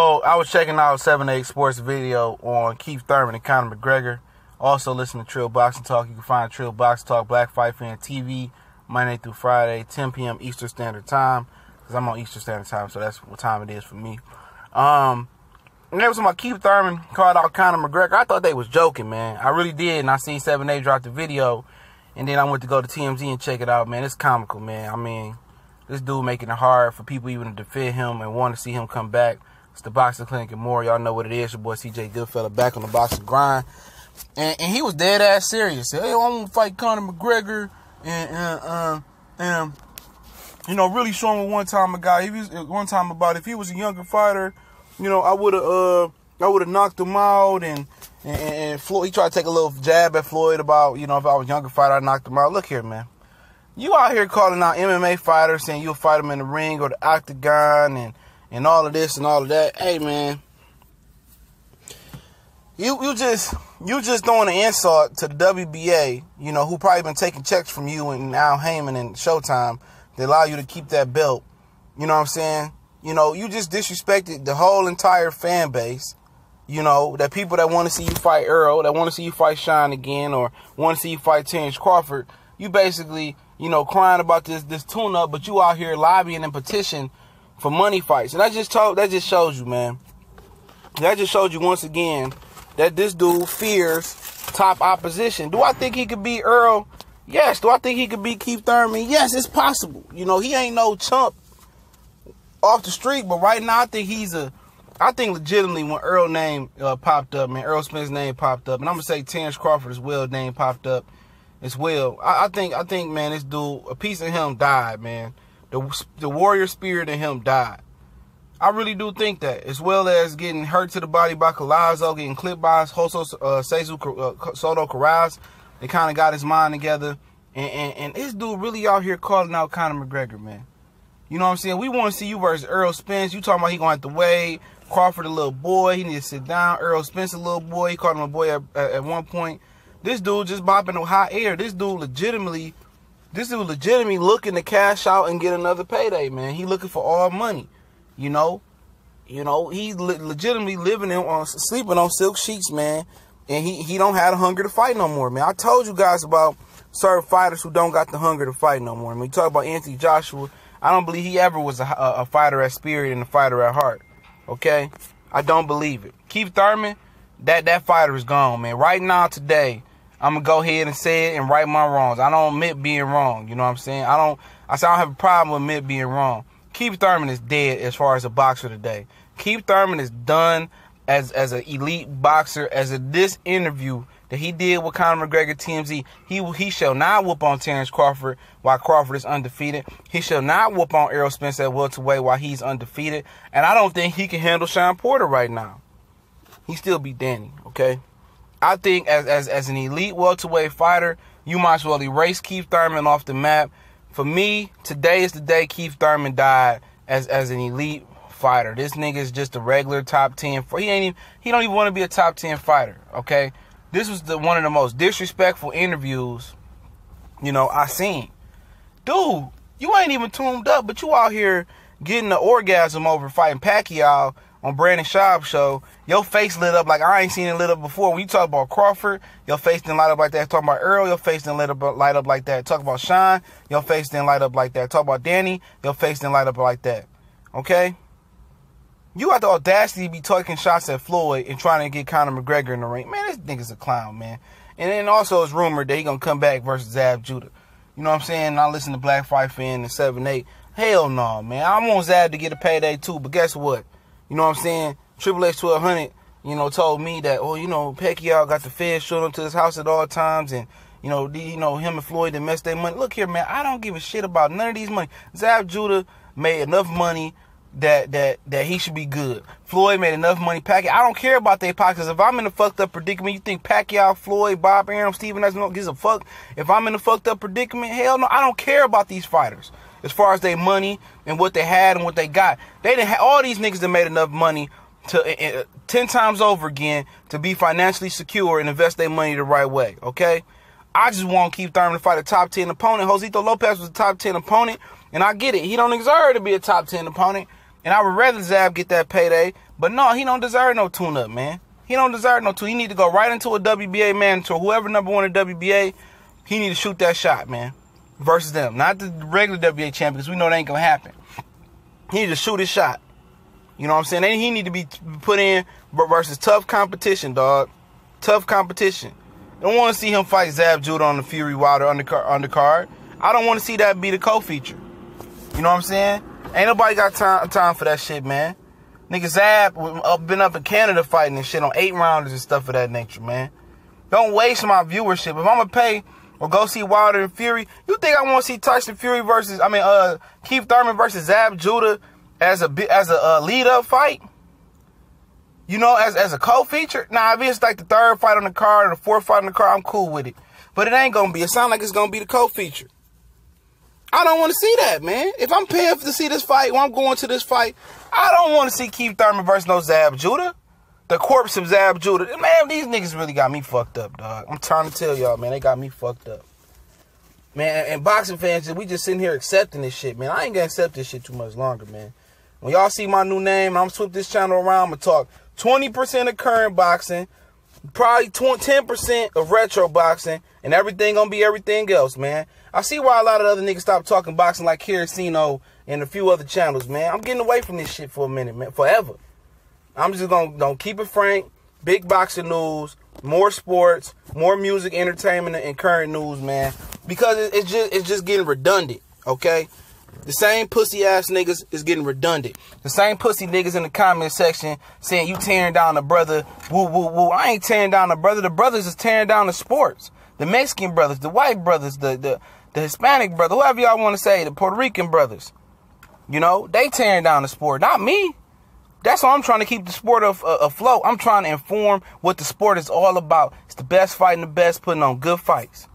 So I was checking out 7-8 Sports video on Keith Thurman and Conor McGregor. Also listen to Trill Boxing Talk. You can find Trill Boxing Talk, Black Fight Fan TV, Monday through Friday, 10 p.m. Eastern Standard Time. Because I'm on Eastern Standard Time, so that's what time it is for me. And there was about Keith Thurman called out Conor McGregor. I thought they was joking, man. I really did. And I seen 7-8 drop the video. And then I went to go to TMZ and check it out, man. It's comical, man. I mean, this dude making it hard for people even to defend him and want to see him come back. It's the Boxing Clinic and more. Y'all know what it is. Your boy CJ Goodfella back on the boxing grind. And he was dead ass serious. Hey, I want to fight Conor McGregor and you know, really showing one time about if he was a younger fighter, you know, I would have knocked him out and Floyd, he tried to take a little jab at Floyd about, you know, if I was a younger fighter, I'd knocked him out. Look here, man. You out here calling out MMA fighters saying you'll fight them in the ring or the octagon and all of this and all of that. Hey, man. You just throwing an insult to the WBA, you know, who probably been taking checks from you and Al Heyman and Showtime that allow you to keep that belt. You know what I'm saying? You know, you just disrespected the whole entire fan base. You know, that people that want to see you fight Earl, that want to see you fight Sean again, or want to see you fight Terrence Crawford. You basically, you know, crying about this tune-up, but you out here lobbying and petition for money fights. And that just shows you, man. That just showed you once again that this dude fears top opposition. Do I think he could beat Earl? Yes. Do I think he could beat Keith Thurman? Yes, it's possible. You know, he ain't no chump off the street, but right now I think legitimately when Earl name popped up, man, Earl Spence name popped up, and I'm gonna say Terrence Crawford as well name popped up as well. I think, man, this dude, a piece of him died, man. The warrior spirit in him died. I really do think that, as well as getting hurt to the body by Collazo, getting clipped by Soto Corrales. They kind of got his mind together, and this dude really out here calling out Conor McGregor, man. You know what I'm saying? We want to see you versus Earl Spence. You talking about he gonna have to wait. Crawford a little boy. He need to sit down. Earl Spence a little boy. He called him a boy at one point. This dude just bopping the hot air. This dude legitimately looking to cash out and get another payday, man. He looking for all money. You know, he legitimately sleeping on silk sheets, man. And he don't have the hunger to fight no more, man. I told you guys about certain fighters who don't got the hunger to fight no more. I mean, we talk about Anthony Joshua. I don't believe he ever was a fighter at spirit and a fighter at heart. Okay? I don't believe it. Keith Thurman, that fighter is gone, man. Right now, today, I'm going to go ahead and say it and right my wrongs. I don't admit being wrong. You know what I'm saying? I don't have a problem with admit being wrong. Keith Thurman is dead as far as a boxer today. Keith Thurman is done as an elite boxer. This interview that he did with Conor McGregor TMZ, he shall not whoop on Terrence Crawford while Crawford is undefeated. He shall not whoop on Errol Spence at welterweight while he's undefeated. And I don't think he can handle Sean Porter right now. He still beat Danny, okay? I think as an elite welterweight fighter, you might as well erase Keith Thurman off the map. For me, today is the day Keith Thurman died as an elite fighter. This nigga is just a regular top 10. He don't even want to be a top 10 fighter, okay? This was one of the most disrespectful interviews, you know, I seen. Dude, you ain't even tuned up, but you out here getting the orgasm over fighting Pacquiao on Brandon Schaub's show. Your face lit up like I ain't seen it lit up before. When you talk about Crawford, your face didn't light up like that. Talk about Earl, your face didn't light up like that. Talk about Sean, your face didn't light up like that. Talk about Danny, your face didn't light up like that. Okay? You got the audacity to be taking shots at Floyd and trying to get Conor McGregor in the ring. Man, this nigga's a clown, man. And then also it's rumored that he gonna come back versus Zab Judah. You know what I'm saying? I listen to Black Fight Fan and 7-8. Hell no, man. I want Zab to get a payday too, but guess what? You know what I'm saying? Triple X 1200, you know, told me that, oh, you know, Pacquiao got the feds showing up to his house at all times, and you know, him and Floyd done messed their money. Look here, man. I don't give a shit about none of these money. Zab Judah made enough money that he should be good. Floyd made enough money. Pacquiao, I don't care about their pockets. If I'm in a fucked up predicament, you think Pacquiao, Floyd, Bob Arum, Stephen F. gives a fuck? If I'm in a fucked up predicament, hell no, I don't care about these fighters. As far as their money and what they had and what they got, they didn't have all these niggas that made enough money to 10 times over again to be financially secure and invest their money the right way. Okay, I just want Keith Thurman to fight a top 10 opponent. Josito Lopez was a top 10 opponent, and I get it. He don't deserve to be a top 10 opponent. And I would rather Zab get that payday. But no, he don't deserve no tune-up, man. He don't deserve no tune. He need to go right into a WBA manager. Whoever number one in WBA, he need to shoot that shot, man. Versus them. Not the regular WBA champion, because we know that ain't going to happen. He need to shoot his shot. You know what I'm saying? And he need to be put in versus tough competition, dog. Tough competition. I don't want to see him fight Zab Judah on the Fury Wilder undercard. I don't want to see that be the co-feature. You know what I'm saying? Ain't nobody got time for that shit, man. Nigga Zab been up in Canada fighting and shit on 8-rounders and stuff of that nature, man. Don't waste my viewership. If I'm gonna pay or go see Wilder and Fury, you think I want to see Tyson Fury Keith Thurman versus Zab Judah as a lead-up fight? You know, as a co-feature? Nah, if it's like the third fight on the card or the fourth fight on the card, I'm cool with it. But it ain't gonna be. It sounds like it's gonna be the co-feature. I don't want to see that, man. If I'm paying to see this fight, when I'm going to this fight, I don't want to see Keith Thurman versus no Zab Judah. The corpse of Zab Judah. Man, these niggas really got me fucked up, dog. I'm trying to tell y'all, man. They got me fucked up. Man, and boxing fans, we just sitting here accepting this shit, man. I ain't gonna accept this shit too much longer, man. When y'all see my new name, I'm switch this channel around. I'm gonna talk 20% of current boxing, probably 10% of retro boxing, and everything gonna be everything else, man. I see why a lot of other niggas stopped talking boxing like Kiricino and a few other channels, man. I'm getting away from this shit for a minute, man, forever. I'm just gonna keep it frank. Big boxing news, more sports, more music, entertainment, and current news, man. Because it's just getting redundant, okay? The same pussy ass niggas is getting redundant. The same pussy niggas in the comment section saying you tearing down the brother, woo woo woo. I ain't tearing down the brother. The brothers is tearing down the sports. The Mexican brothers, the white brothers, the Hispanic brother, whoever y'all want to say, the Puerto Rican brothers. You know, they tearing down the sport, not me. That's why I'm trying to keep the sport afloat. I'm trying to inform what the sport is all about. It's the best fighting the best, putting on good fights.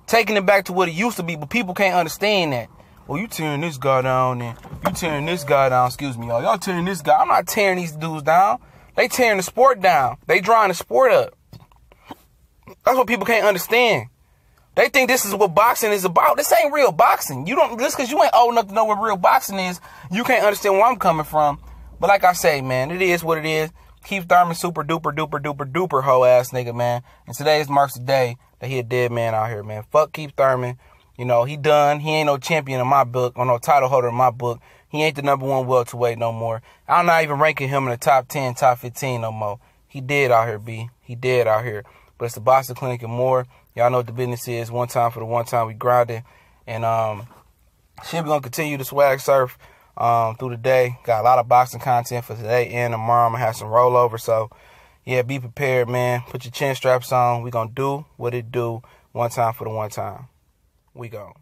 Taking it back to what it used to be, but people can't understand that. Well, you tearing this guy down, and you tearing this guy down. Excuse me, y'all. Y'all tearing this guy. I'm not tearing these dudes down. They tearing the sport down. They drawing the sport up. That's what people can't understand. They think this is what boxing is about. This ain't real boxing. You don't, just because you ain't old enough to know what real boxing is, you can't understand where I'm coming from. But like I say, man, it is what it is. Keith Thurman, super duper duper duper duper hoe ass nigga, man. And today marks the day that he a dead man out here, man. Fuck Keith Thurman. You know, he done. He ain't no champion in my book, or no title holder in my book. He ain't the #1 welterweight no more. I'm not even ranking him in the top 10, top 15 no more. He dead out here, B. He dead out here. But it's the Boxing Clinic and more. Y'all know what the business is. One time for the one time we grinding. And shit, we gonna continue to swag surf through the day. Got a lot of boxing content for today and tomorrow. I'm gonna have some rollover. So yeah, be prepared, man. Put your chin straps on. We gonna do what it do. One time for the one time. We go.